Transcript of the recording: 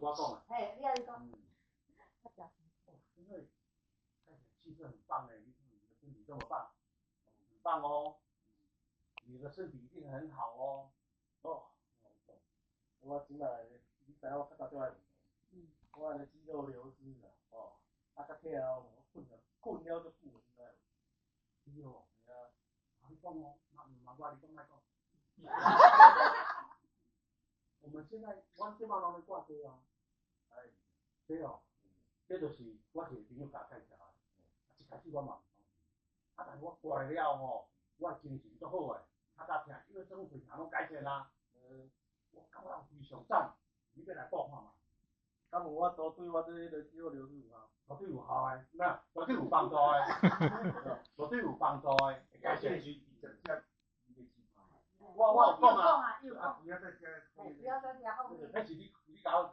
我讲啊。嘿，你安尼讲。因为看起来气色很棒哎，你的身体这么棒，很棒哦，你的身体一定很好哦。哦，我真来，你知我较早就爱运动，我安尼肌肉流失啦，哦，啊较忝哦，困了就久，真来。肌肉，哎呀，你讲哦，那唔嘛我你讲莫讲。我们现在，我即摆拢咧挂机啊，哎，对哦。这就是我一个朋友甲介绍的，一开始我嘛，啊，但是我过来了吼，我精神足好诶，较早听因为政府平常拢改善啦，我感觉非常赞，你要来报看嘛？敢有我都对我这个肌肉流失有效？绝对有效诶，那绝对有帮助诶，绝对有帮助诶，改善是直接。我有讲啊，不要再加，不要再加后面。那是你甲我